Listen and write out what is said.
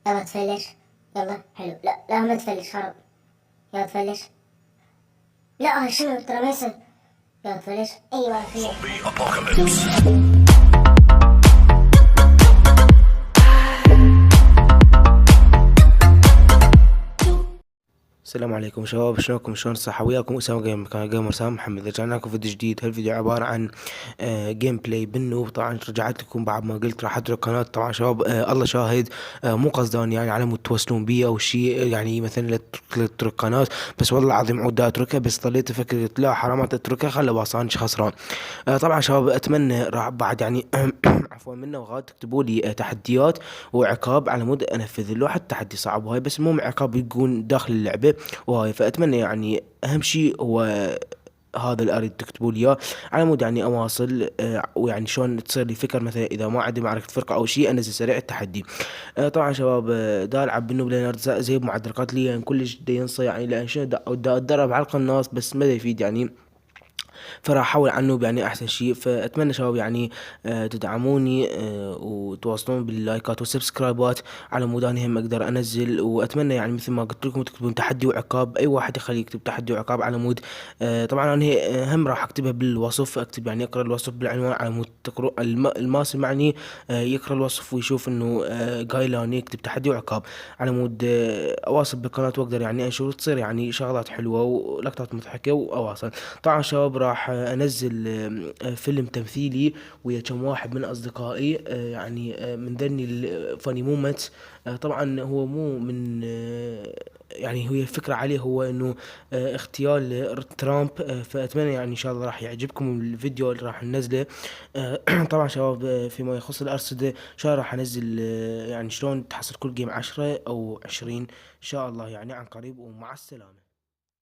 يلا تفلش. يلا حلو. لا ما تفلش، حرام. يلا تفلش. لا شنو ترى ما يصير. يلا تفلش. ايوه فلش. السلام عليكم شباب، شلونكم؟ شلون الصحة؟ وياكم أسامة جيمر سام محمد. رجعنا لكم فيديو جديد. هالفيديو عبارة عن جيم بلاي بالنوب. طبعا رجعت لكم بعد ما قلت راح اترك قناة. طبعا شباب الله شاهد، مو قصدان يعني على مود توصلون بي او شيء، يعني مثلا لا تترك قناة، بس والله العظيم عود اتركها. بس ضليت افكر قلت لا حرامات اتركها، خلي باصانش خسران. طبعا شباب اتمنى راح بعد يعني عفوا منا وغاد تكتبوا لي تحديات وعقاب على مود انفذ له. حتى تحدي صعب وهاي، بس المهم عقاب يكون داخل اللعبة وهاي. فاتمنى يعني اهم شيء هو هذا اللي اريد تكتبوا لي اياه، على مود يعني اواصل ويعني شلون تصير لي فكر مثلا اذا ما عندي معركه فرقه او شيء انزل سريع التحدي. طبعا شباب دا العب بالنوب لينارد زي بمعدلات لي يعني كلش دا ينصى يعني، لان شنو دا اتدرب على القناص بس ما دا يفيد يعني. فراح احاول عنه يعني احسن شيء. فاتمنى شباب يعني تدعموني وتواصلون باللايكات والسبسكرايبات على مود اني هم اقدر انزل. واتمنى يعني مثل ما قلت لكم تكتبون تحدي وعقاب، اي واحد يخلي يكتب تحدي وعقاب على مود طبعا انا هم راح اكتبها بالوصف، اكتب يعني اقرا الوصف بالعنوان على مود تقرأ الماسي معني يقرا الوصف ويشوف انه قايل اني يكتب تحدي وعقاب، على مود اواصل بالقناة واقدر يعني انشر وتصير يعني شغلات حلوة ولقطات مضحكة واواصل. طبعا شباب راح انزل فيلم تمثيلي ويا كم واحد من اصدقائي يعني من ذني الفاني مومنتس. طبعا هو مو من يعني هي الفكرة عليه هو انه اغتيال ترامب. فاتمنى يعني ان شاء الله راح يعجبكم الفيديو اللي راح ننزله. طبعا شباب فيما يخص الارصدة ان شاء الله راح انزل يعني شلون تحصل كل جيم 10 او 20 ان شاء الله يعني عن قريب. ومع السلامة.